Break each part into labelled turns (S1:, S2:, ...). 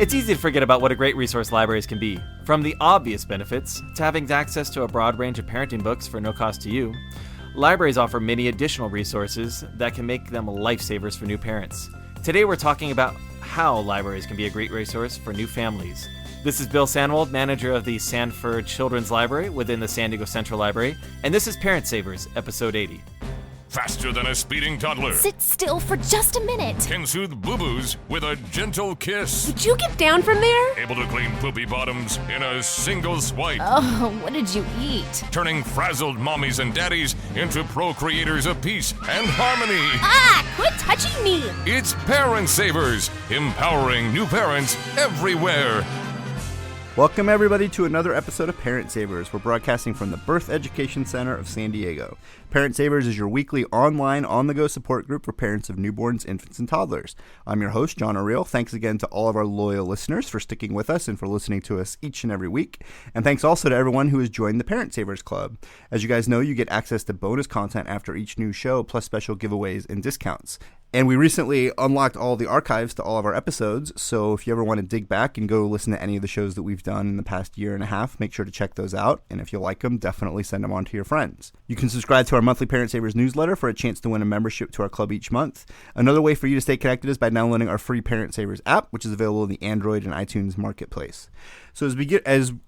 S1: It's easy to forget about what a great resource libraries can be. From the obvious benefits to having access to a broad range of parenting books for no cost to you, libraries offer many additional resources that can make them lifesavers for new parents. Today we're talking about how libraries can be a great resource for new families. This is Bill Sanwald, manager of the Sanford Children's Library within the San Diego Central Library, and this is Parent Savers, episode 80.
S2: Faster than a speeding toddler.
S3: Sit still for just a minute.
S2: Can soothe boo-boos with a gentle kiss.
S3: Would you get down from there?
S2: Able to clean poopy bottoms in a single swipe.
S3: Oh, what did you eat?
S2: Turning frazzled mommies and daddies into procreators of peace and harmony.
S3: Ah, quit touching me.
S2: It's Parent Savers, empowering new parents everywhere.
S4: Welcome everybody to another episode of Parent Savers. We're broadcasting from the Birth Education Center of San Diego. Parent Savers is your weekly online, on-the-go support group for parents of newborns, infants, and toddlers. I'm your host, John O'Reilly. Thanks again to all of our loyal listeners for sticking with us and for listening to us each and every week. And thanks also to everyone who has joined the Parent Savers Club. As you guys know, you get access to bonus content after each new show, plus special giveaways and discounts. And we recently unlocked all the archives to all of our episodes, so if you ever want to dig back and go listen to any of the shows that we've done in the past year and a half, make sure to check those out. And if you like them, definitely send them on to your friends. You can subscribe to our monthly Parent Savers newsletter for a chance to win a membership to our club each month. Another way for you to stay connected is by downloading our free Parent Savers app, which is available in the Android and iTunes marketplace. So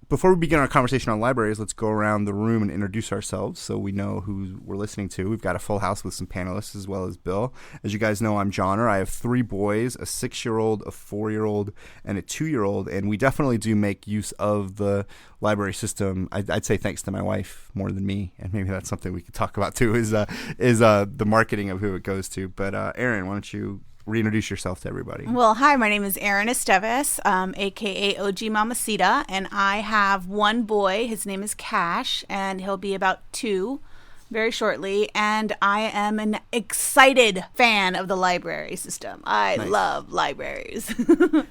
S4: before we begin our conversation on libraries, let's go around the room and introduce ourselves so we know who we're listening to. We've got a full house with some panelists as well as Bill. As you guys know, I'm Johnner. I have 3 boys, a 6-year-old, a 4-year-old, and a 2-year-old, and we definitely do make use of the library system. I'd say thanks to my wife more than me, and maybe that's something we could talk about too, is the marketing of who it goes to. But Erin, why don't you reintroduce yourself to everybody?
S5: Well, hi, my name is Erin Esteves, a.k.a. OG Mamacita, and I have one boy. His name is Cash, and he'll be about 2 very shortly, and I am an excited fan of the library system. I love libraries.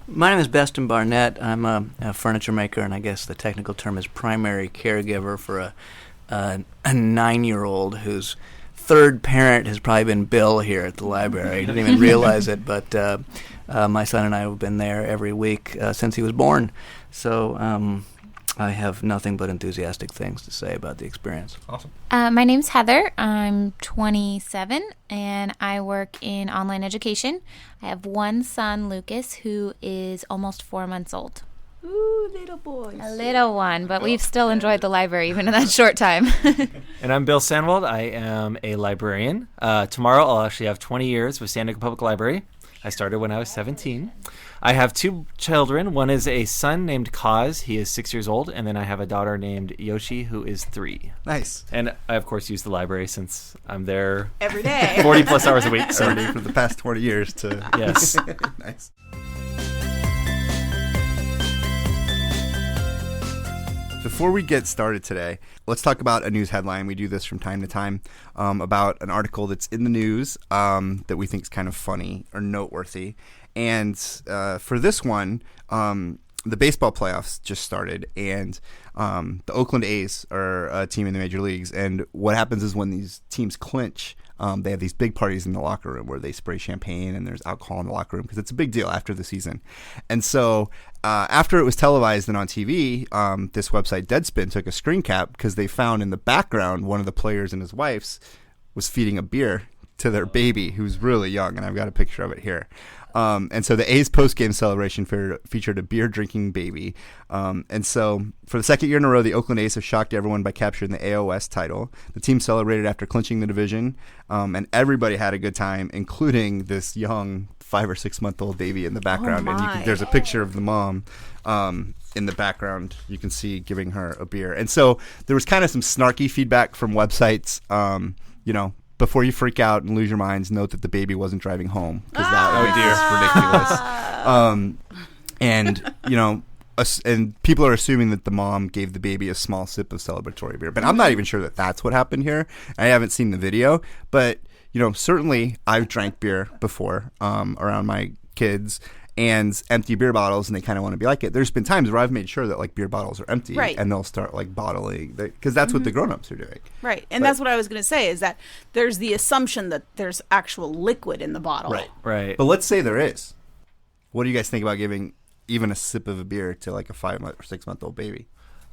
S6: My name is Beston Barnett. I'm a furniture maker, and I guess the technical term is primary caregiver for a 9-year-old whose third parent has probably been Bill here at the library. He didn't even realize it, but my son and I have been there every week since he was born. So I have nothing but enthusiastic things to say about the experience.
S4: Awesome.
S7: My name's Heather. I'm 27, and I work in online education. I have one son, Lucas, who is almost 4 months old.
S5: Ooh, little boy.
S7: A little one, but we've still enjoyed the library even in that short time.
S1: And I'm Bill Sanwald. I am a librarian. Tomorrow I'll actually have 20 years with San Diego Public Library. I started when I was 17. I have 2 children. One is a son named Kaz. He is 6 years old. And then I have a daughter named Yoshi, who is 3.
S4: Nice.
S1: And I, of course, use the library since I'm there
S5: Every day.
S1: 40 plus hours a week. So.
S4: Every day for the past 20 years to...
S1: Yes.
S4: Nice. Before we get started today, let's talk about a news headline. We do this from time to time about an article that's in the news that we think is kind of funny or noteworthy. And for this one, the baseball playoffs just started, and the Oakland A's are a team in the major leagues. And what happens is when these teams clinch, they have these big parties in the locker room where they spray champagne and there's alcohol in the locker room because it's a big deal after the season. And so after it was televised and on TV, this website Deadspin took a screen cap because they found in the background one of the players and his wife's was feeding a beer to their baby, who's really young, and I've got a picture of it here. And so the A's post-game celebration featured a beer-drinking baby. And so for the second year in a row, the Oakland A's have shocked everyone by capturing the AOS title. The team celebrated after clinching the division, and everybody had a good time, including this young 5 or 6 month old baby in the background. And there's a picture of the mom in the background. You can see giving her a beer. And so there was kind of some snarky feedback from websites, before you freak out and lose your minds, note that the baby wasn't driving home because that was ridiculous. And people are assuming that the mom gave the baby a small sip of celebratory beer, but I'm not even sure that that's what happened here. I haven't seen the video, but certainly I've drank beer before around my kids. And empty beer bottles, and they kind of want to be like it. There's been times where I've made sure that beer bottles are empty,
S5: right,
S4: and they'll start bottling because that's what the grown-ups are doing.
S5: Right, and that's what I was going to say is that there's the assumption that there's actual liquid in the bottle.
S4: Right. But let's say there is. What do you guys think about giving even a sip of a beer to like a 5-month or 6-month-old baby.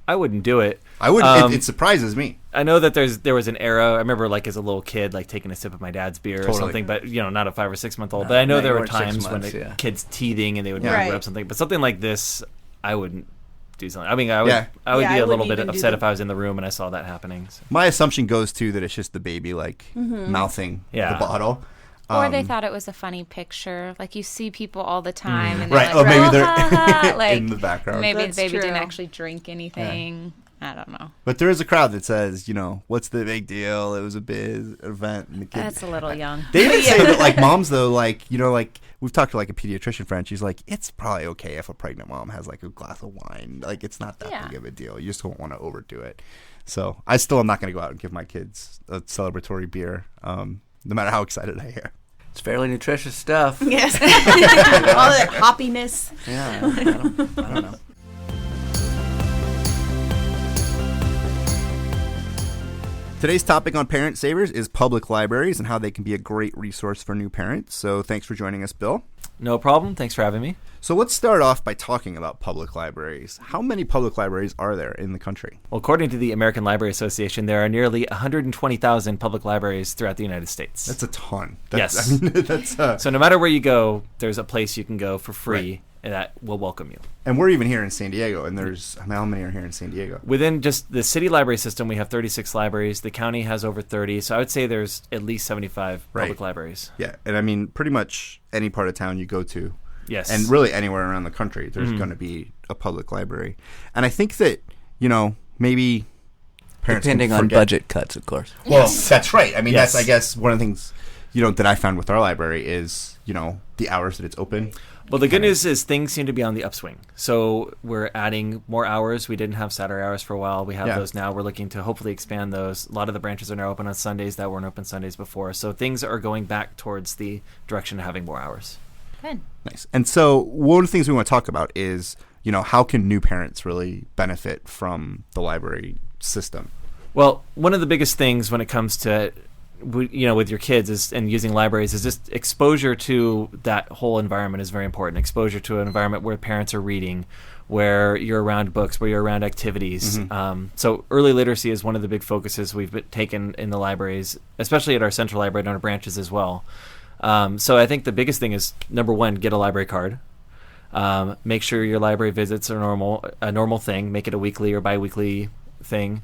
S1: I wouldn't do it.
S4: I wouldn't. It surprises me.
S1: I know that there was an era. I remember like as a little kid, like taking a sip of my dad's beer or something, but not a 5 or 6 month old. But I know there were times when the kids teething and they would grab something. But something like this, I wouldn't do something. I mean, I would be a little bit upset if I was in the room and I saw that happening. So.
S4: My assumption goes to that it's just the baby like mouthing the bottle.
S7: Or they thought it was a funny picture. Like you see people all the time, and
S4: right?
S7: Like,
S4: maybe they're
S7: like,
S4: in the background.
S7: Maybe
S5: That's
S7: the baby
S5: true.
S7: didn't actually drink anything. I don't know.
S4: But there is a crowd that says, what's the big deal? It was a big event, and the kids.
S7: That's a little young.
S4: They even say that, like moms though, like like we've talked to like a pediatrician friend. She's like, it's probably okay if a pregnant mom has like a glass of wine. Like it's not that big of a deal. You just don't want to overdo it. So I still am not going to go out and give my kids a celebratory beer, no matter how excited I am.
S6: It's fairly nutritious stuff.
S5: Yes. All that hoppiness.
S6: Yeah, I don't know.
S4: Today's topic on Parent Savers is public libraries and how they can be a great resource for new parents. So thanks for joining us, Bill.
S1: No problem. Thanks for having me.
S4: So let's start off by talking about public libraries. How many public libraries are there in the country?
S1: Well, according to the American Library Association, there are nearly 120,000 public libraries throughout the United States.
S4: That's a ton.
S1: Yes.
S4: I mean, that's
S1: So no matter where you go, there's a place you can go for free that will welcome you.
S4: And we're even here in San Diego, and how many are here in San Diego?
S1: Within just the city library system, we have 36 libraries. The county has over 30, so I would say there's at least 75 public libraries.
S4: Yeah, and I mean, pretty much any part of town you go to,
S1: yes,
S4: and really anywhere around the country, there's going to be a public library. And I think that, maybe parents
S6: depending on budget cuts, of course.
S4: Well, that's right. I mean, that's, I guess, one of the things, that I found with our library is, the hours that it's open.
S1: Well, the good news is things seem to be on the upswing. So we're adding more hours. We didn't have Saturday hours for a while. We have those now. We're looking to hopefully expand those. A lot of the branches are now open on Sundays that weren't open Sundays before. So things are going back towards the direction of having more hours.
S7: Good.
S4: Nice. And so one of the things we want to talk about is, how can new parents really benefit from the library system?
S1: Well, one of the biggest things when it comes to with your kids and using libraries is just exposure to that whole environment is very important. Exposure to an environment where parents are reading, where you're around books, where you're around activities. So early literacy is one of the big focuses we've taken in the libraries, especially at our central library and our branches as well. So I think the biggest thing is, number one, get a library card. Make sure your library visits are a normal thing. Make it a weekly or biweekly thing,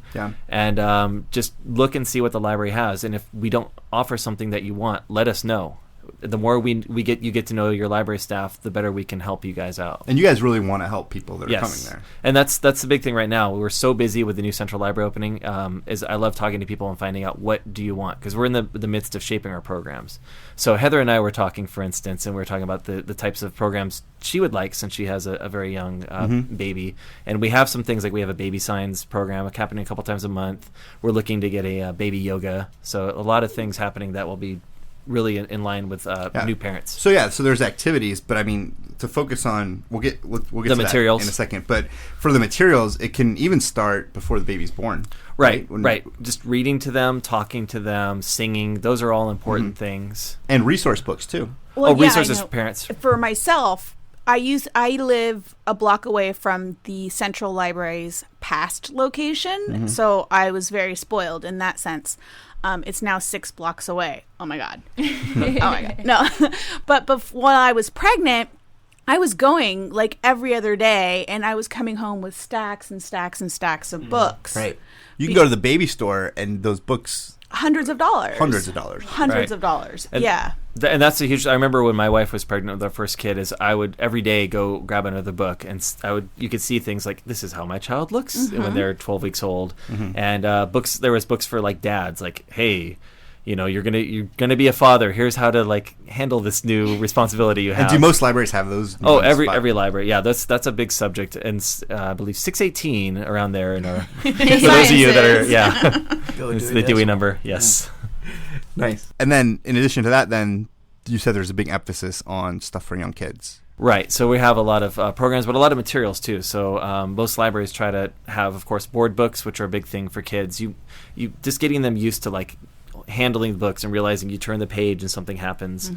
S1: and just look and see what the library has. And if we don't offer something that you want, let us know. The more you get to know your library staff, the better we can help you guys out.
S4: And you guys really want to help people that are coming there.
S1: And that's the big thing right now. We're so busy with the new central library opening. Is I love talking to people and finding out what do you want, because we're in the midst of shaping our programs. So Heather and I were talking, for instance, and we were talking about the types of programs she would like since she has a very young baby. And we have some things like we have a baby science program happening a couple times a month. We're looking to get a baby yoga. So a lot of things happening that will be really in line with new parents.
S4: So there's activities, but I mean, to focus on, we'll get to
S1: the materials
S4: that in a second. But for the materials, it can even start before the baby's born.
S1: Right. Just reading to them, talking to them, singing. Those are all important things.
S4: And resource books too.
S5: Well,
S1: resources for parents.
S5: For myself, I live a block away from the Central Library's past location, so I was very spoiled in that sense. It's now 6 blocks away. Oh my God. Oh my God. No. but while I was pregnant, I was going like every other day, and I was coming home with stacks and stacks and stacks of books.
S4: Right. You can go to the baby store, and those books...
S5: Hundreds of dollars.
S4: Hundreds of dollars.
S5: Hundreds of dollars.
S1: And and that's a huge... I remember when my wife was pregnant with our first kid, is I would every day go grab another book, and you could see things like, this is how my child looks when they're 12 weeks old. And books, there was books for like dads, like, hey, you're gonna be a father. Here's how to like handle this new responsibility you have.
S4: And do most libraries have those?
S1: Oh, every library. Yeah, that's a big subject, and I believe 618 around there in our. For those of you that are it's the Dewey number. Yes.
S4: Nice. And then, in addition to that, then you said there's a big emphasis on stuff for young kids.
S1: Right. So we have a lot of programs, but a lot of materials too. So most libraries try to have, of course, board books, which are a big thing for kids. You just getting them used to like handling the books and realizing you turn the page and something happens.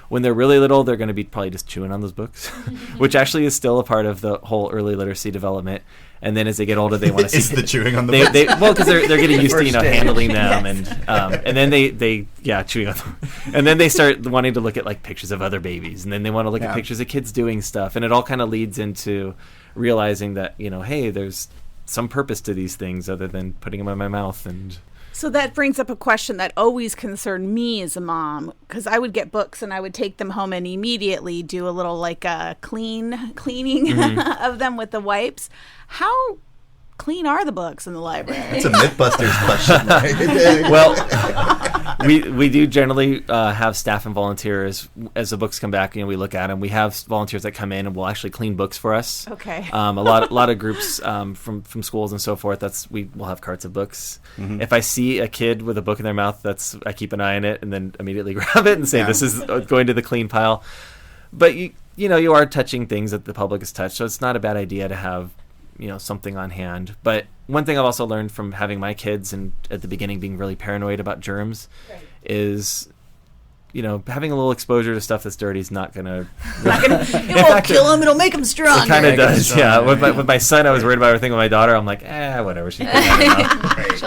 S1: When they're really little, they're going to be probably just chewing on those books, which actually is still a part of the whole early literacy development. And then as they get older, they want to see
S4: It's the chewing on the books.
S1: Well, because they're getting used to handling them,
S5: Yes.
S1: and then they chewing on them, and then they start wanting to look at like pictures of other babies, and then they want to look at pictures of kids doing stuff, and it all kind of leads into realizing that hey, there's some purpose to these things other than putting them in my mouth. And
S5: So that brings up a question that always concerned me as a mom, because I would get books and I would take them home and immediately do a little like a cleaning of them with the wipes. How clean are the books in the library?
S4: It's a Mythbusters question, right?
S1: well, we do generally have staff and volunteers as the books come back. We look at them. We have volunteers that come in and will actually clean books for us.
S5: Okay.
S1: A lot of groups from schools and so forth. We will have carts of books. If I see a kid with a book in their mouth, I keep an eye on it and then immediately grab it and say this is going to the clean pile. But you are touching things that the public has touched, so it's not a bad idea to have something on hand. But one thing I've also learned from having my kids and at the beginning being really paranoid about germs is having a little exposure to stuff that's dirty is not gonna
S6: It won't kill him. It'll make him strong.
S1: It kind of does, yeah. With my son, I was worried about everything. With my daughter, I'm like, whatever. She'll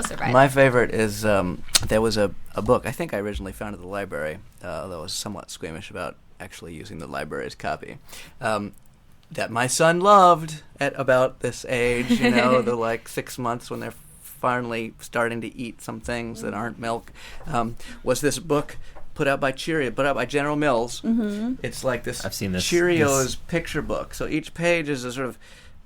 S7: survive.
S6: My favorite is there was a book I think I originally found at the library, although I was somewhat squeamish about actually using the library's copy. That my son loved at about this age, the like 6 months when they're finally starting to eat some things that aren't milk, was this book put out by General Mills. It's like this
S1: I've seen this.
S6: Cheerios picture book. So each page is a sort of,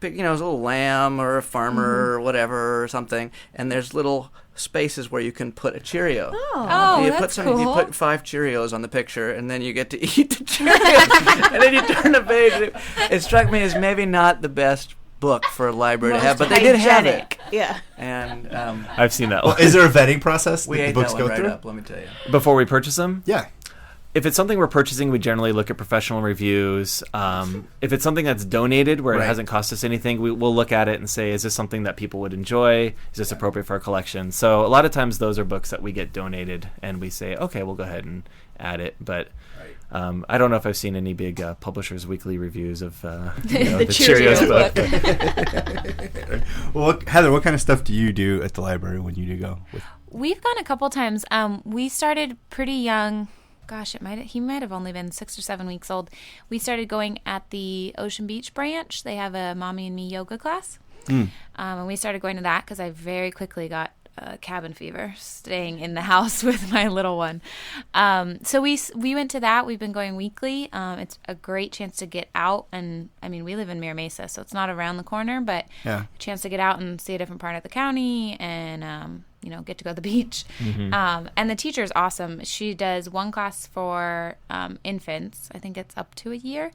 S6: it's a little lamb or a farmer or whatever or something, and there's little spaces where you can put a Cheerio.
S7: Oh,
S6: you
S7: that's
S6: put
S7: cool.
S6: You put 5 Cheerios on the picture, and then you get to eat the Cheerios. And then you turn the page. It struck me as maybe not the best book for a library to have, but they did have it.
S5: Yeah.
S6: And
S1: I've seen that.
S4: Well, is there a vetting process
S6: we
S4: that the
S6: ate
S4: books
S6: that
S4: go
S6: one right
S4: through?
S6: up, let me tell you.
S1: Before we purchase them?
S4: Yeah.
S1: If it's something we're purchasing, we generally look at professional reviews. If it's something that's donated where it hasn't cost us anything, we'll look at it and say, is this something that people would enjoy? Is this appropriate for our collection? So a lot of times those are books that we get donated and we say, okay, we'll go ahead and add it. But I don't know if I've seen any big Publishers Weekly reviews of the Cheerios book.
S4: Well, Heather, what kind of stuff do you do at the library when you do go?
S7: We've gone a couple times. We started pretty young. Gosh, he might have only been 6 or 7 weeks old. We started going at the Ocean Beach branch. They have a Mommy and Me yoga class. And we started going to that because I very quickly got cabin fever staying in the house with my little one. So we went to that. We've been going weekly. It's a great chance to get out. And, we live in Mira Mesa, so it's not around the corner, but a chance to get out and see a different part of the county and, get to go to the beach. And the teacher's awesome. She does one class for infants. I think it's up to a year.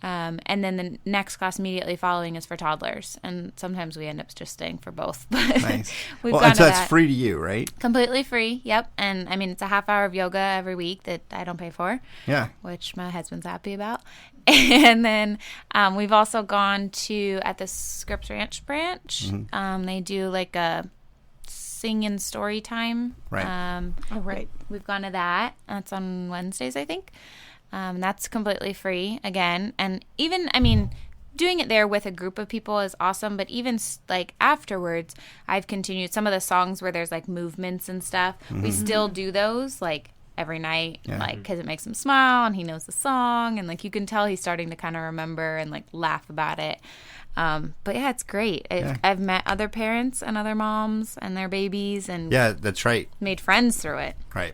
S7: And then the next class immediately following is for toddlers. And sometimes we end up just staying for both. But
S4: Nice.
S7: we've
S4: Well,
S7: gone
S4: and so
S7: to
S4: that's
S7: that.
S4: free to you, right?
S7: Completely free, yep. And it's a half hour of yoga every week that I don't pay for.
S4: Yeah.
S7: Which my husband's happy about. And then we've also gone to, at the Scripps Ranch branch, they do like a sing and story time.
S4: Right.
S5: Right.
S7: We've gone to that. That's on Wednesdays, I think. That's completely free again. And even, doing it there with a group of people is awesome. But even like afterwards, I've continued some of the songs where there's like movements and stuff. We still do those like every night, because it makes him smile and he knows the song. And like you can tell he's starting to kind of remember and like laugh about it. But yeah, it's great. I've met other parents and other moms and their babies and
S4: that's right.
S7: made friends through it.
S4: Right.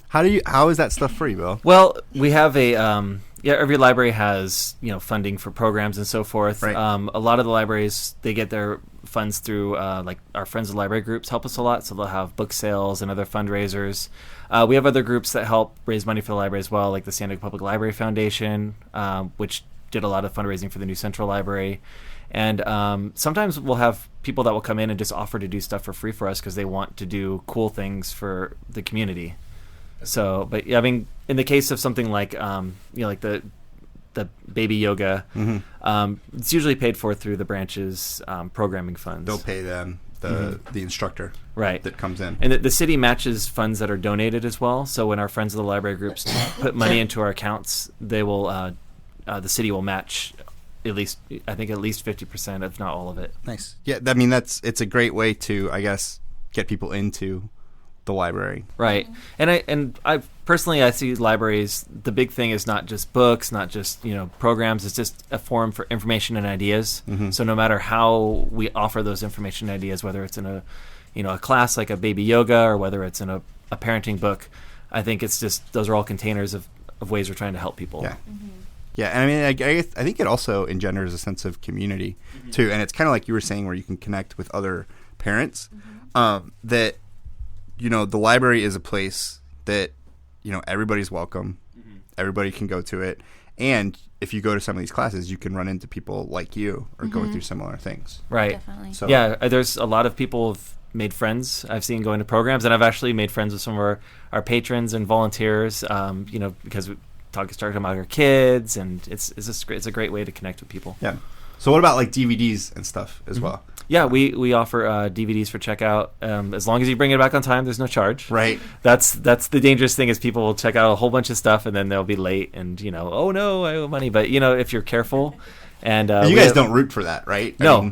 S4: How is that stuff free, Bill?
S1: Well, we have every library has, funding for programs and so forth.
S4: Right.
S1: A lot of the libraries, they get their funds through, like our Friends of the Library groups help us a lot. So they'll have book sales and other fundraisers. We have other groups that help raise money for the library as well, like the San Diego Public Library Foundation, which did a lot of fundraising for the new Central Library. And sometimes we'll have people that will come in and just offer to do stuff for free for us because they want to do cool things for the community. So, but in the case of something like, like the baby yoga, it's usually paid for through the branch's programming funds.
S4: They'll pay them the instructor
S1: Right.
S4: that comes in.
S1: And the city matches funds that are donated as well. So when our Friends of the Library groups put money into our accounts, they will the city will match at least 50%, if not all of it.
S4: Nice. Yeah, I mean it's a great way to, I guess, get people into the library.
S1: Right. And I personally, I see libraries, the big thing is not just books, not just, programs, it's just a forum for information and ideas. So no matter how we offer those information and ideas, whether it's in a class like a baby yoga or whether it's in a parenting book, I think it's just, those are all containers of ways we're trying to help people.
S4: Yeah. Yeah, and I mean, I think it also engenders a sense of community, too. And it's kind of like you were saying, where you can connect with other parents, that, the library is a place that, everybody's welcome. Everybody can go to it. And if you go to some of these classes, you can run into people like you or going through similar things.
S1: Right.
S7: Definitely.
S1: So, yeah, there's a lot of people who've made friends I've seen going to programs, and I've actually made friends with some of our patrons and volunteers, because we start talking about our kids, and it's a great way to connect with people.
S4: Yeah. So what about like DVDs and stuff as well?
S1: Yeah, we offer DVDs for checkout. As long as you bring it back on time, there's no charge.
S4: Right.
S1: That's the dangerous thing, is people will check out a whole bunch of stuff and then they'll be late and oh no, I owe money. But if you're careful, and
S4: you guys don't root for that, right?
S1: No.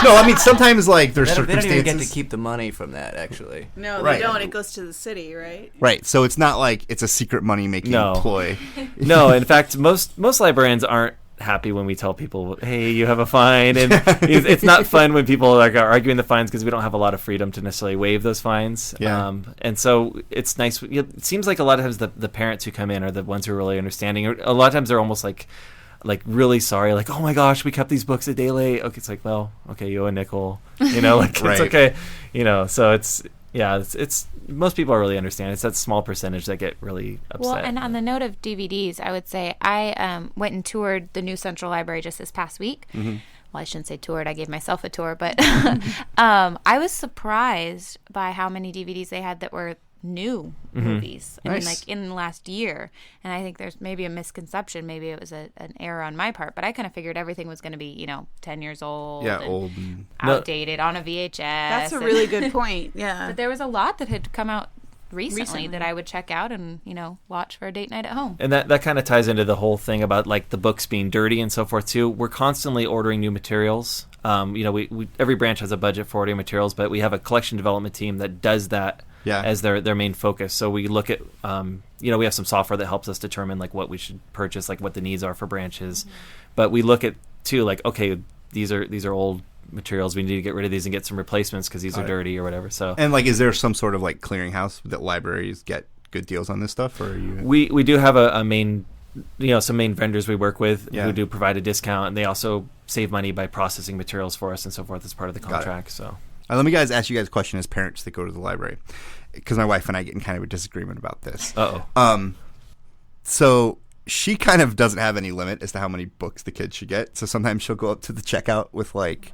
S4: I mean sometimes like there's
S6: They
S4: circumstances.
S6: don't even get to keep the money from that, actually.
S5: No,
S4: Right.
S5: they don't. It goes to the city, right?
S4: Right. So it's not like it's a secret money making ploy.
S1: No, in fact, most librarians aren't happy when we tell people, hey, you have a fine, and it's not fun when people are arguing the fines, because we don't have a lot of freedom to necessarily waive those fines. And so it's nice. It seems like a lot of times the parents who come in are the ones who are really understanding. A lot of times they're almost like really sorry, like, oh my gosh, we kept these books a day late. Okay, it's like, well, okay, you owe a nickel, like
S4: Right.
S1: it's okay, so it's most people are really understanding. It's that small percentage that get really upset.
S7: Well, and on the note of DVDs, I would say I went and toured the new Central Library just this past week. Well, I shouldn't say toured. I gave myself a tour, but I was surprised by how many DVDs they had that were new movies. I mean,
S4: Nice.
S7: like in the last year. And I think there's maybe a misconception. Maybe it was an error on my part, but I kind of figured everything was going to be, 10 years old.
S4: Yeah,
S7: and
S4: old.
S7: outdated on a VHS.
S5: That's a really good point. Yeah.
S7: But there was a lot that had come out recently that I would check out and, watch for a date night at home.
S1: And that kind of ties into the whole thing about like the books being dirty and so forth too. We're constantly ordering new materials. We every branch has a budget for ordering materials, but we have a collection development team that does that as their main focus. So we look at, we have some software that helps us determine like what we should purchase, like what the needs are for branches. But we look at too, like, okay, these are old materials. We need to get rid of these and get some replacements because these are dirty or whatever. So,
S4: And like, is there some sort of like clearinghouse that libraries get good deals on this stuff, or are you?
S1: We do have a main, some main vendors we work with
S4: Yeah.
S1: who do provide a discount, and they also save money by processing materials for us and so forth as part of the
S4: Got it.
S1: contract. So,
S4: Let me ask you guys a question as parents that go to the library, because my wife and I get in kind of a disagreement about this. So she kind of doesn't have any limit as to how many books the kids should get. So sometimes she'll go up to the checkout with like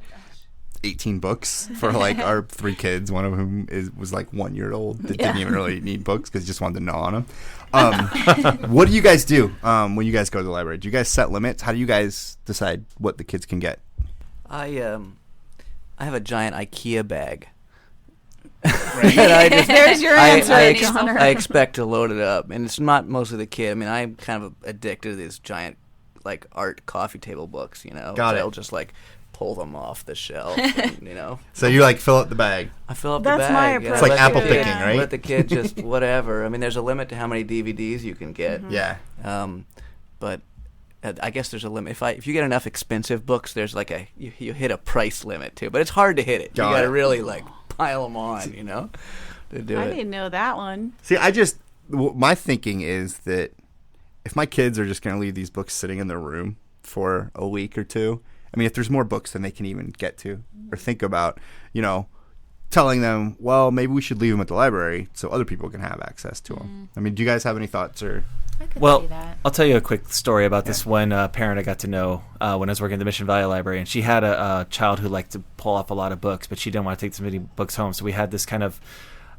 S4: 18 books for like our 3 kids, one of whom was like 1 year old that didn't even really need books because he just wanted to gnaw on them. What do you guys do when you guys go to the library? Do you guys set limits? How do you guys decide what the kids can get?
S6: I have a giant IKEA bag. And I just,
S5: There's your answer, Connor.
S6: I expect to load it up, and it's not mostly the kid. I mean, I'm kind of addicted to these giant, like, art coffee table books.
S4: Got it.
S6: I'll just like pull them off the shelf. And,
S4: So you like fill up the bag.
S6: I fill up
S5: That's
S6: the
S5: my
S6: bag.
S5: approach.
S4: It's like
S6: let the
S4: apple
S6: kid-
S4: picking, right?
S6: Let the kid just whatever. I mean, there's a limit to how many DVDs you can get.
S4: Yeah.
S6: But I guess there's a limit. If you get enough expensive books, there's like you hit a price limit too. But it's hard to hit it.
S4: Got
S6: You got
S4: it.
S6: to really like pile them on, to do
S5: I
S6: it.
S5: didn't know that one.
S4: See, my thinking is that if my kids are just going to leave these books sitting in their room for a week or two, I mean, if there's more books than they can even get to or think about, telling them, well, maybe we should leave them at the library so other people can have access to them. I mean, do you guys have any thoughts or?
S7: I could see
S1: well,
S7: that.
S1: I'll tell you a quick story about this one parent I got to know when I was working at the Mission Valley Library, and she had a child who liked to pull off a lot of books, but she didn't want to take so many books home. So we had this kind of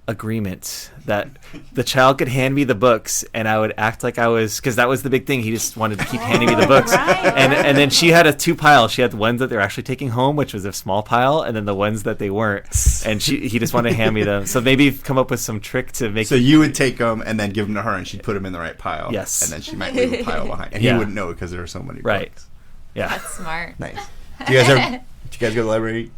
S1: agreement that the child could hand me the books and I would act like I was, because that was the big thing. He just wanted to keep handing me the books. And then she had two piles. She had the ones that they're actually taking home, which was a small pile, and then the ones that they weren't. And he just wanted to hand me them. So maybe come up with some trick to make.
S4: So you would take them and then give them to her, and she'd put them in the right pile.
S1: Yes.
S4: And then she might leave a pile behind, and he wouldn't know because there are so many books.
S1: Yeah.
S7: That's smart.
S4: Nice. Do you guys go to the library?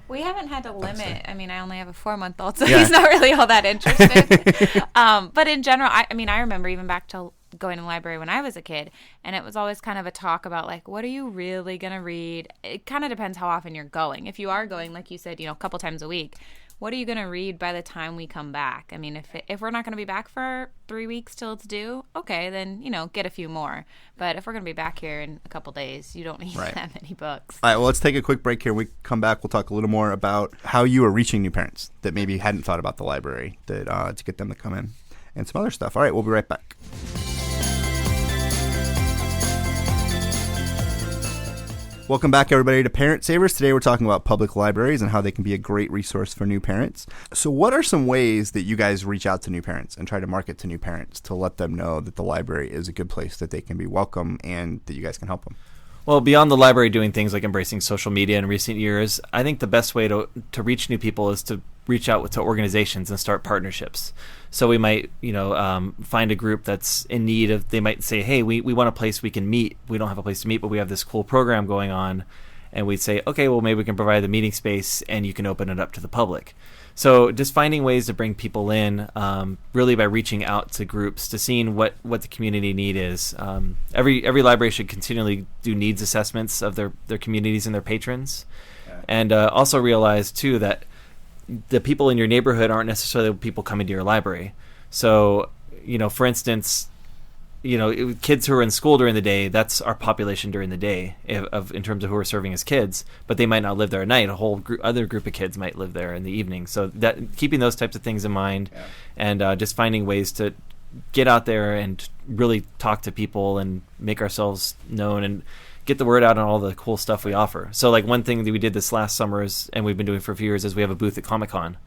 S7: We haven't had to limit. I mean, I only have a 4-month-old, so
S1: Yeah.
S7: he's not really all that interested. But in general, I remember even back to going to the library when I was a kid, and it was always kind of a talk about, like, what are you really going to read? It kind of depends how often you're going. If you are going, like you said, a couple times a week, what are you going to read by the time we come back? I mean, if we're not going to be back for 3 weeks till it's due, okay, then, get a few more. But if we're going to be back here in a couple days, you don't need that many books.
S4: All right, well, let's take a quick break here. When we come back, we'll talk a little more about how you are reaching new parents that maybe hadn't thought about the library to get them to come in and some other stuff. All right, we'll be right back. Welcome back, everybody, to Parent Savers. Today we're talking about public libraries and how they can be a great resource for new parents. So what are some ways that you guys reach out to new parents and try to market to new parents to let them know that the library is a good place that they can be welcome and that you guys can help them?
S1: Well, beyond the library doing things like embracing social media in recent years, I think the best way to reach new people is to reach out to organizations and start partnerships. So we might, find a group that's in need of, they might say, hey, we want a place we can meet. We don't have a place to meet, but we have this cool program going on. And we'd say, okay, well, maybe we can provide the meeting space and you can open it up to the public. So just finding ways to bring people in, really by reaching out to groups, to seeing what the community need is. Every library should continually do needs assessments of their communities and their patrons. Yeah. And also realize, too, that the people in your neighborhood aren't necessarily people coming to your library. So, for instance, kids who are in school during the day, that's our population during the day in terms of who are serving as kids, but they might not live there at night. A whole other group of kids might live there in the evening. So that keeping those types of things in mind, and just finding ways to get out there and really talk to people and make ourselves known and get the word out on all the cool stuff we offer. So like one thing that we did this last summer and we've been doing for a few years, is we have a booth at Comic-Con.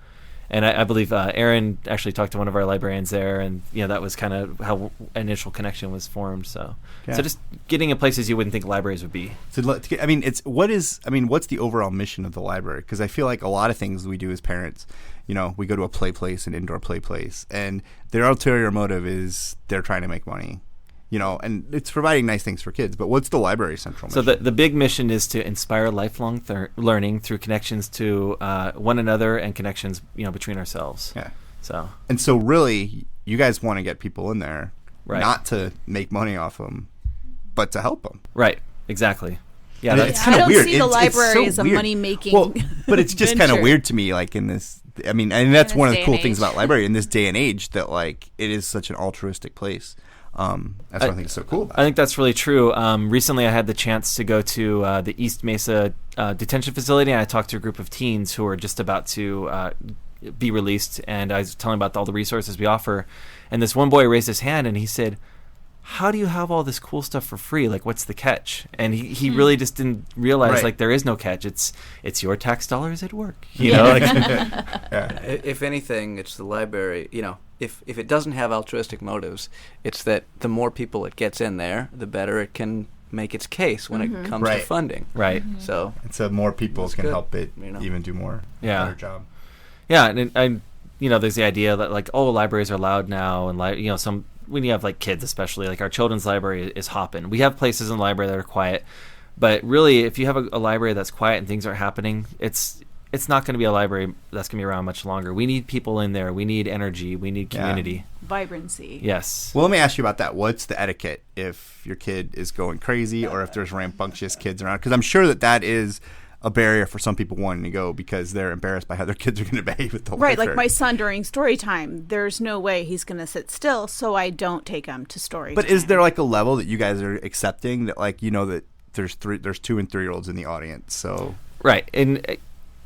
S1: And I believe Aaron actually talked to one of our librarians there, and that was kind of how initial connection was formed. So, so just getting in places you wouldn't think libraries would be. So,
S4: what's the overall mission of the library? Because I feel like a lot of things we do as parents, we go to a play place, an indoor play place, and their ulterior motive is they're trying to make money. And it's providing nice things for kids. But what's the library's central mission?
S1: So the big mission is to inspire lifelong learning through connections to one another and connections, between ourselves.
S4: Yeah.
S1: So
S4: really, you guys want to get people in there,
S1: right,
S4: not to make money off them, but to help them.
S1: Right. Exactly. Yeah.
S4: It's kind of weird.
S5: I don't see the library as a money-making
S4: Well, but it's just kind of weird to me, like in this. I mean, and that's one of the cool things about library in this day and age, that like it is such an altruistic place. That's what I think is so cool about it.
S1: I think that's really true. Recently, I had the chance to go to the East Mesa detention facility, and I talked to a group of teens who were just about to be released, and I was telling about all the resources we offer. And this one boy raised his hand, and he said, how do you have all this cool stuff for free? Like, what's the catch? And he really just didn't realize, like, there is no catch. It's your tax dollars at work.
S6: If anything, it's the library, If it doesn't have altruistic motives, it's that the more people it gets in there, the better it can make its case when it comes to funding.
S1: Right.
S6: So
S4: more people can help it even do better job.
S1: Yeah, and there's the idea that like, libraries are loud now, and when you have like kids, especially like our children's library is hopping. We have places in the library that are quiet, but really, if you have a library that's quiet and things aren't happening, it's not going to be a library that's going to be around much longer. We need people in there. We need energy. We need community.
S5: Vibrancy.
S1: Yes.
S4: Well, let me ask you about that. What's the etiquette if your kid is going crazy or if there's rambunctious kids around? Because I'm sure that is a barrier for some people wanting to go because they're embarrassed by how their kids are going to behave at the library.
S5: Right, like my son during story time, there's no way he's going to sit still, so I don't take him to story time.
S4: But is there like a level that you guys are accepting that that there's 2 and 3-year-olds in the audience? So
S1: right, and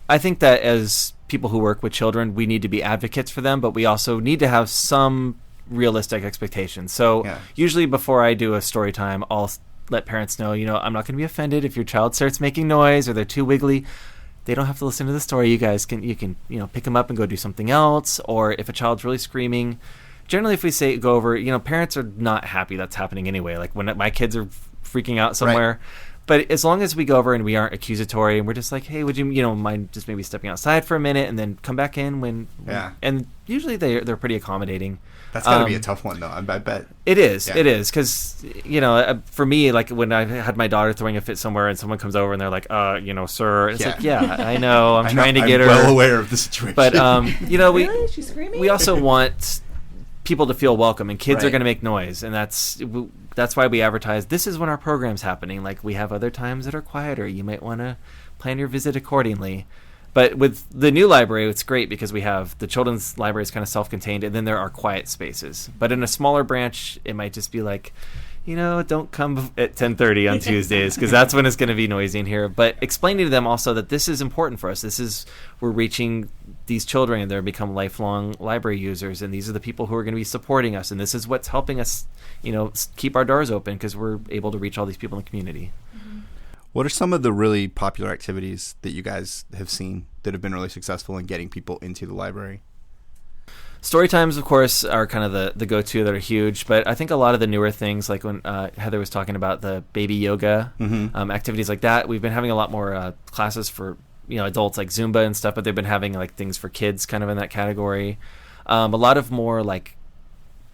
S1: I think that as people who work with children, we need to be advocates for them, but we also need to have some realistic expectations. So usually before I do a story time, I'll let parents know, I'm not going to be offended if your child starts making noise or they're too wiggly. they don't have to listen to the story. You can pick them up and go do something else. Or if a child's really screaming, generally if we say go over, parents are not happy that's happening anyway. Like when my kids are freaking out somewhere. Right. But as long as we go over and we aren't accusatory and we're just like, hey, would you mind just maybe stepping outside for a minute and then come back in when and usually they're pretty accommodating.
S4: That's got to be a tough one, though. I bet.
S1: It is. Yeah. It is. Because, for me, like when I had my daughter throwing a fit somewhere and someone comes over and they're like, sir. It's like, I know. I'm trying to get her.
S4: I'm well aware of the situation.
S1: But,
S5: really? She's screaming?
S1: We also want people to feel welcome. And kids are going to make noise. And that's why we advertise, this is when our program's happening. Like, we have other times that are quieter. You might want to plan your visit accordingly. But with the new library, it's great because we have the children's library is kind of self-contained, and then there are quiet spaces. But in a smaller branch, it might just be like, don't come at 10:30 on Tuesdays because that's when it's going to be noisy in here. But explaining to them also that this is important for us. We're reaching these children, and they're become lifelong library users, and these are the people who are going to be supporting us, and this is what's helping us, keep our doors open because we're able to reach all these people in the community.
S4: What are some of the really popular activities that you guys have seen that have been really successful in getting people into the library?
S1: Story times, of course, are kind of the go-to that are huge, but I think a lot of the newer things, like when Heather was talking about the baby yoga activities like that, we've been having a lot more classes for adults like Zumba and stuff, but they've been having like things for kids kind of in that category. A lot of more like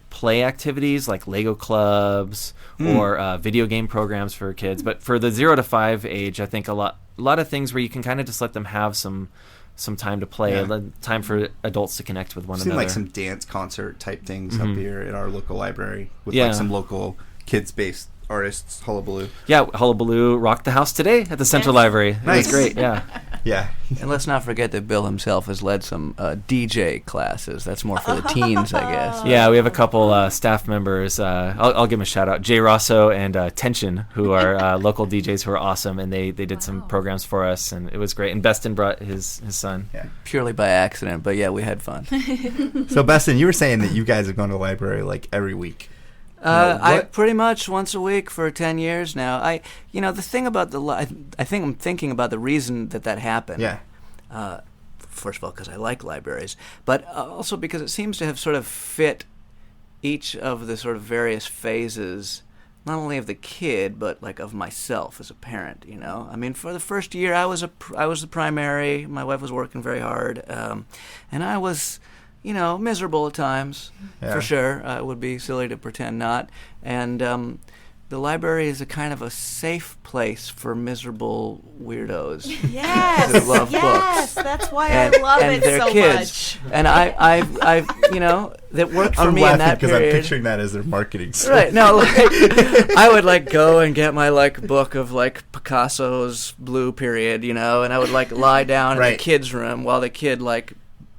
S1: play activities like Lego clubs or video game programs for kids. But for the 0 to 5 age, I think a lot of things where you can kind of just let them have some time to play, time for adults to connect with one another.
S4: Like some dance concert type things up here at our local library with like some local kids-based artists, Hullabaloo.
S1: Yeah, Hullabaloo rocked the house today at the Central Library.
S4: Nice.
S1: It was great, yeah.
S4: Yeah.
S6: And let's not forget that Bill himself has led some DJ classes. That's more for the teens, I guess.
S1: Yeah, we have a couple staff members. I'll give them a shout out. Jay Rosso and Tension, who are local DJs who are awesome, and they did some programs for us, and it was great. And Beston brought his son.
S6: Yeah. Purely by accident, but yeah, we had fun.
S4: So, Beston, you were saying that you guys have gone to the library like every week.
S6: I pretty much once a week for 10 years now. The thing about I think I'm thinking about the reason that happened.
S4: Yeah.
S6: First of all, because I like libraries, but also because it seems to have sort of fit each of the sort of various phases, not only of the kid, but like of myself as a parent. I mean, for the first year, I was the primary. My wife was working very hard, and I was, miserable at times, for sure. It would be silly to pretend not. And the library is a kind of a safe place for miserable weirdos who love books.
S5: That's why I love it
S6: so
S5: kids.
S6: much. And I've that worked for me in that period.
S4: because I'm picturing that as their marketing.
S6: Right. No, I would go and get my book of Picasso's Blue Period, and I would lie down in the kids' room while the kid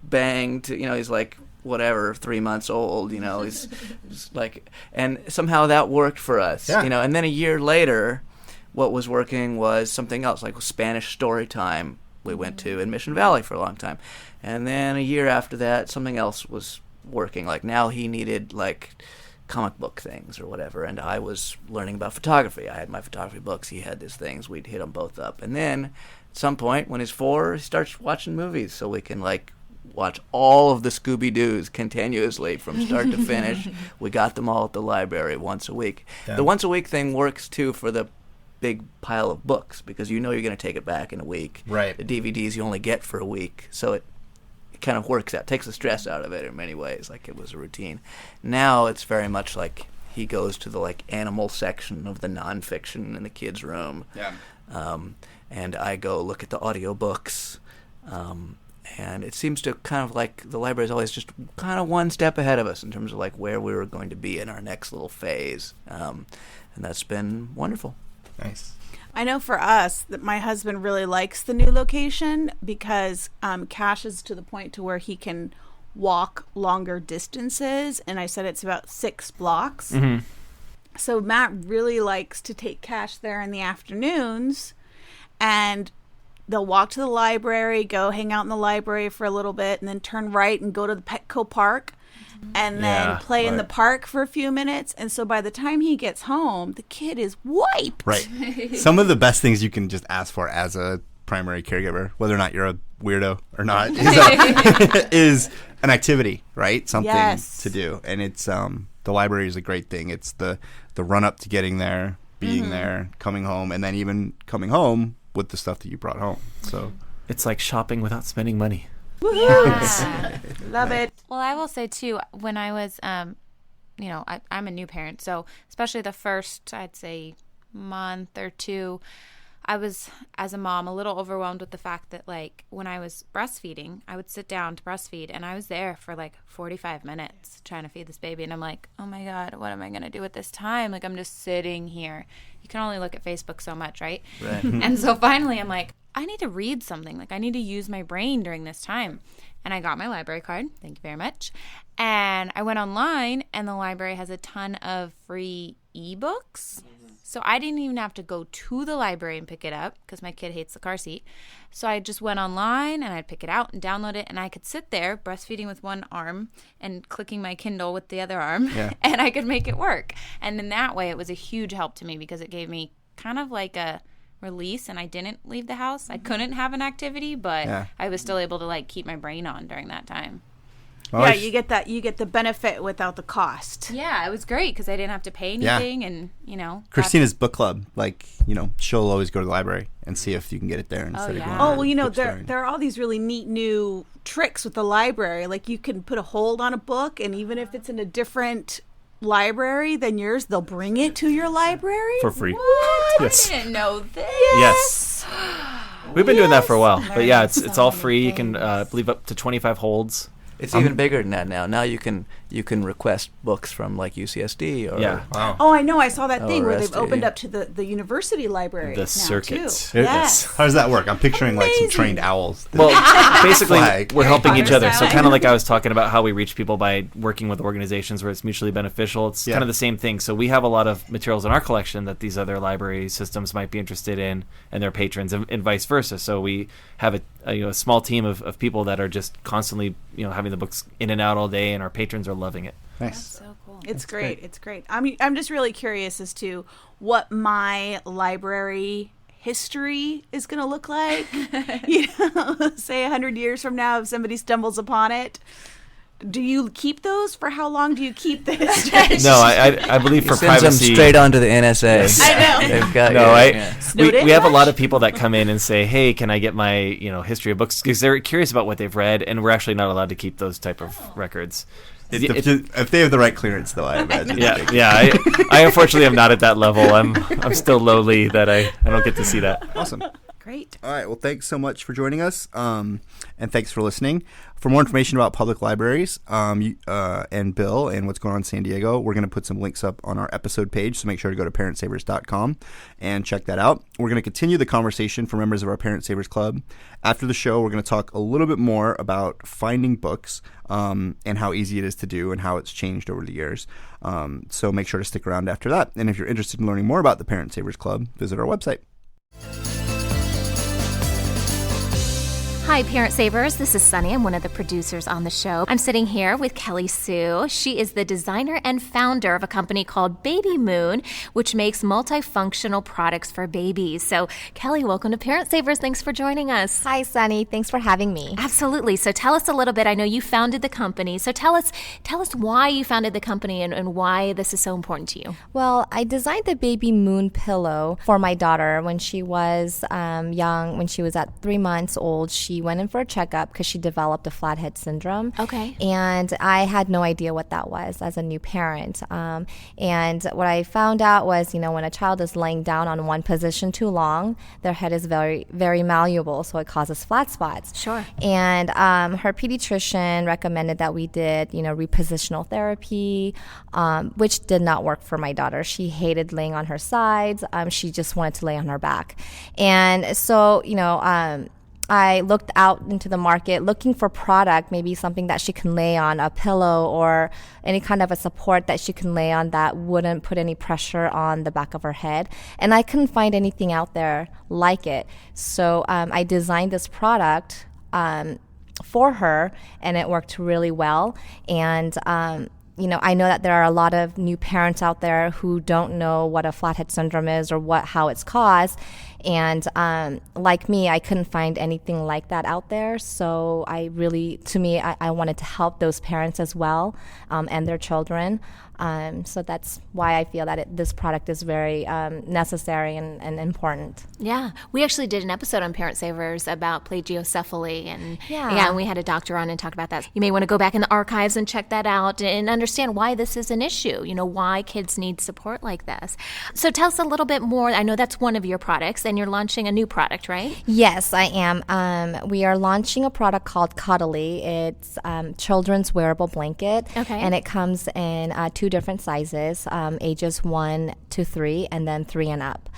S6: banged, he's 3 months old, he's and somehow that worked for us, and then a year later, what was working was something else, like Spanish story time we went to in Mission Valley for a long time, and then a year after that, something else was working, now he needed comic book things or whatever, and I was learning about photography. I had my photography books, he had his things, we'd hit them both up, and then at some point when he's 4, he starts watching movies, so we can watch all of the Scooby-Doos continuously from start to finish. We got them all at the library once a week. Yeah. The once a week thing works too for the big pile of books because you're going to take it back in a week.
S4: Right.
S6: The DVDs you only get for a week, so it kind of works out, takes the stress out of it in many ways, it was a routine. Now it's very much he goes to the animal section of the nonfiction in the kids' room.
S4: Yeah.
S6: And I go look at the audiobooks. And it seems to kind of the library is always just kind of one step ahead of us in terms of where we were going to be in our next little phase. And that's been wonderful.
S4: Nice.
S5: I know for us that my husband really likes the new location because Cash is to the point to where he can walk longer distances. And I said it's about 6 blocks. Mm-hmm. So Matt really likes to take Cash there in the afternoons and they'll walk to the library, go hang out in the library for a little bit, and then turn right and go to the Petco Park, and then play in the park for a few minutes. And so by the time he gets home, the kid is wiped.
S4: Right. Some of the best things you can just ask for as a primary caregiver, whether or not you're a weirdo or not, is an activity, right? Something to do. And it's the library is a great thing. It's the run up to getting there, being there, coming home, and then even coming home with the stuff that you brought home. So
S1: It's like shopping without spending money.
S5: Yeah. Love it.
S7: Well, I will say too, when I was, I'm a new parent, so especially the first, I'd say, month or two, I was, as a mom, a little overwhelmed with the fact that, like, when I was breastfeeding, I would sit down to breastfeed, and I was there for, like, 45 minutes trying to feed this baby, and I'm like, oh, my God, what am I going to do at this time? Like, I'm just sitting here. You can only look at Facebook so much, right? And so finally, I'm like, I need to read something. Like, I need to use my brain during this time. And I got my library card. Thank you very much. And I went online, and the library has a ton of free ebooks. So I didn't even have to go to the library and pick it up because my kid hates the car seat. So I just went online and I'd pick it out and download it, and I could sit there breastfeeding with one arm and clicking my Kindle with the other arm, and I could make it work. And in that way, it was a huge help to me because it gave me kind of like a release, and I didn't leave the house. I couldn't have an activity, but I was still able to, like, keep my brain on during that time.
S5: Yeah, you get the benefit without the cost.
S7: Yeah, it was great because I didn't have to pay anything, and
S4: Christina's book club, like, she'll always go to the library and see if you can get it there instead of going.
S5: Oh, well, there are all these really neat new tricks with the library. Like, you can put a hold on a book, and even if it's in a different library than yours, they'll bring it to your library
S1: For free.
S7: What?
S1: Yes.
S7: I didn't know this.
S1: Yes. We've been doing that for a while. But yeah, it's all free. You can leave up to 25 holds.
S6: It's even bigger than that now. Now you can request books from, like, UCSD or
S1: Wow.
S5: Oh, I know. I saw that thing where they've
S6: RSD.
S5: opened up to the university libraries
S1: The
S5: now,
S1: circuit.
S5: too. Yes.
S4: How does that work? I'm picturing like some trained owls.
S1: Well, basically,
S4: Flag.
S1: we're helping each other. So
S7: style.
S1: kind of like I was talking about how we reach people by working with organizations where it's mutually beneficial. It's kind of the same thing. So we have a lot of materials in our collection that these other library systems might be interested in, and their patrons, and vice versa. So we have a small team of people that are just constantly having the books in and out all day, and our patrons are loving it.
S4: Nice.
S7: So cool.
S5: It's great. It's great. I'm just really curious as to what my library history is going to look like. Say 100 years from now, if somebody stumbles upon it. Do you keep those? For how long do you keep the history?
S1: No, I believe for
S6: sends
S1: privacy.
S6: them straight onto the NSA.
S5: I know.
S6: They've got
S1: We have a lot of people that come in and say, "Hey, can I get my history of books?" Because they're curious about what they've read, and we're actually not allowed to keep those type of records.
S4: If they have the right clearance, though, I imagine.
S1: I unfortunately am not at that level. I'm still lowly that I don't get to see that.
S4: Awesome.
S5: Great.
S4: All right. Well, thanks so much for joining us, and thanks for listening. For more information about public libraries and Bill and what's going on in San Diego, we're going to put some links up on our episode page, so make sure to go to parentsavers.com and check that out. We're going to continue the conversation for members of our Parent Savers Club. After the show, we're going to talk a little bit more about finding books and how easy it is to do and how it's changed over the years. So make sure to stick around after that. And if you're interested in learning more about the Parent Savers Club, visit our website.
S3: Hi, Parent Savers. This is Sunny. I'm one of the producers on the show. I'm sitting here with Kelly Sue. She is the designer and founder of a company called Baby Moon, which makes multifunctional products for babies. So, Kelly, welcome to Parent Savers. Thanks for joining us.
S8: Hi, Sunny. Thanks for having me.
S3: Absolutely. So tell us a little bit. I know you founded the company. So tell us why you founded the company and why this is so important to you.
S8: Well, I designed the Baby Moon pillow for my daughter when she was young. When she was at 3 months old, she went in for a checkup because she developed a flathead syndrome.
S3: Okay.
S8: And I had no idea what that was as a new parent. And what I found out was, when a child is laying down on one position too long, their head is very, very malleable, so it causes flat spots.
S3: Sure.
S8: And her pediatrician recommended that we did, repositional therapy, which did not work for my daughter. She hated laying on her sides. She just wanted to lay on her back. And so, I looked out into the market looking for product, maybe something that she can lay on, a pillow or any kind of a support that she can lay on that wouldn't put any pressure on the back of her head. And I couldn't find anything out there like it. So I designed this product for her, and it worked really well. And I know that there are a lot of new parents out there who don't know what a flathead syndrome is or how it's caused. And like me, I couldn't find anything like that out there. So I wanted to help those parents as well, and their children. So that's why I feel that this product is very necessary and important.
S3: Yeah. We actually did an episode on Parent Savers about plagiocephaly. And
S8: Yeah.
S3: and we had a doctor on and talk about that. You may want to go back in the archives and check that out and understand why this is an issue, why kids need support like this. So tell us a little bit more. I know that's one of your products, and you're launching a new product, right?
S8: Yes, I am. We are launching a product called Cuddly. It's children's wearable blanket.
S3: Okay.
S8: And it comes in 2 different sizes, ages 1 to 3, and then 3 and up.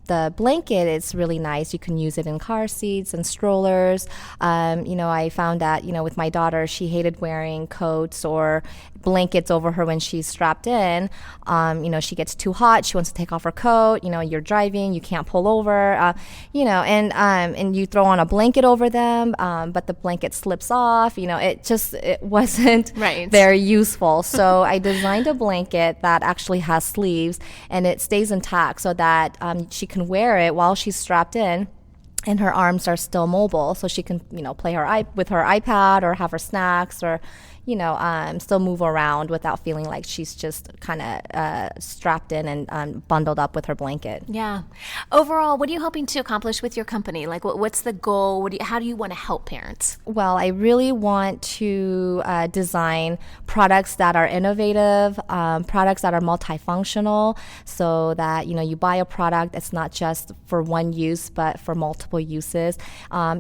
S8: The blanket is really nice. You can use it in car seats and strollers. I found that, with my daughter, she hated wearing coats or blankets over her when she's strapped in. She gets too hot. She wants to take off her coat. You're driving. You can't pull over. And you throw on a blanket over them, but the blanket slips off. It wasn't
S3: Right.
S8: very useful. So I designed a blanket that actually has sleeves, and it stays intact so that she can wear it while she's strapped in, and her arms are still mobile, so she can play with her iPad or have her snacks, or still move around without feeling like she's just kind of strapped in and bundled up with her blanket.
S3: Yeah. Overall, what are you hoping to accomplish with your company? Like, what's the goal? How do you want to help parents?
S8: Well, I really want to design products that are innovative, products that are multifunctional, so that you buy a product, it's not just for one use, but for multiple uses. A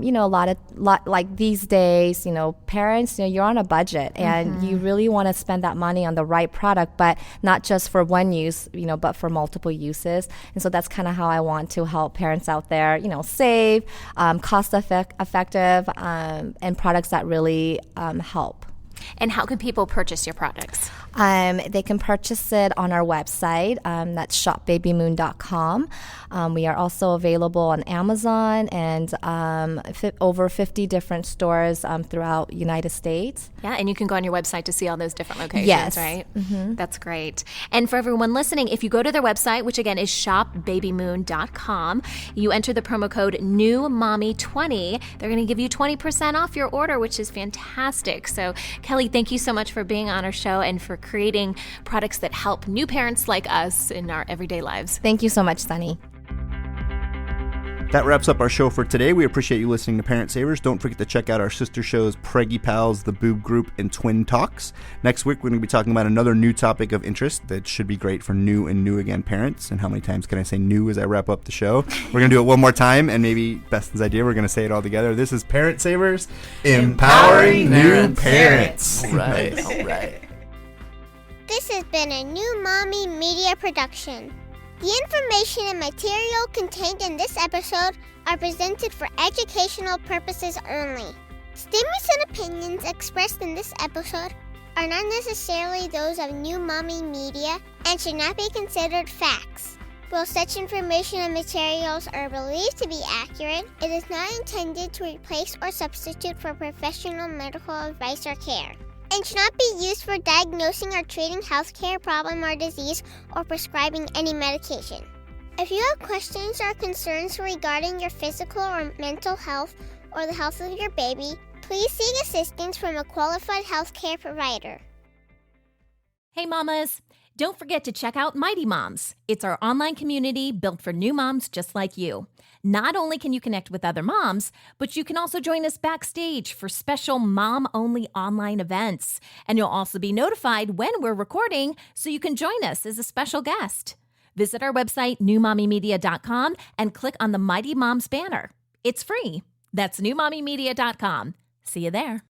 S8: lot like these days, parents, you're on a budget, and you really want to spend that money on the right product, but not just for one use, but for multiple uses. And so that's kind of how I want to help parents out there, save, cost effective, and products that really help.
S3: And how can people purchase your products?
S8: They can purchase it on our website. That's shopbabymoon.com. We are also available on Amazon and over 50 different stores throughout the United States.
S3: Yeah, and you can go on your website to see all those different locations,
S8: Yes.
S3: right? Mm-hmm. That's great. And for everyone listening, if you go to their website, which again is shopbabymoon.com, you enter the promo code NEWMOMMY20, they're going to give you 20% off your order, which is fantastic. So, Kelly, thank you so much for being on our show and for creating products that help new parents like us in our everyday lives.
S8: Thank you so much, Sunny.
S4: That wraps up our show for today. We appreciate you listening to Parent Savers. Don't forget to check out our sister shows, Preggy Pals, The Boob Group, and Twin Talks. Next week, we're going to be talking about another new topic of interest that should be great for new and new again parents. And how many times can I say new as I wrap up the show? We're going to do it one more time, and maybe Beston's idea, we're going to say it all together. This is Parent Savers, empowering new parents.
S6: All right.
S9: This has been a New Mommy Media production. The information and material contained in this episode are presented for educational purposes only. Statements and opinions expressed in this episode are not necessarily those of New Mommy Media and should not be considered facts. While such information and materials are believed to be accurate, it is not intended to replace or substitute for professional medical advice or care, and should not be used for diagnosing or treating healthcare problem or disease or prescribing any medication. If you have questions or concerns regarding your physical or mental health or the health of your baby, please seek assistance from a qualified healthcare provider.
S3: Hey mamas, don't forget to check out Mighty Moms. It's our online community built for new moms just like you. Not only can you connect with other moms, but you can also join us backstage for special mom-only online events. And you'll also be notified when we're recording, so you can join us as a special guest. Visit our website, newmommymedia.com, and click on the Mighty Moms banner. It's free. That's newmommymedia.com. See you there.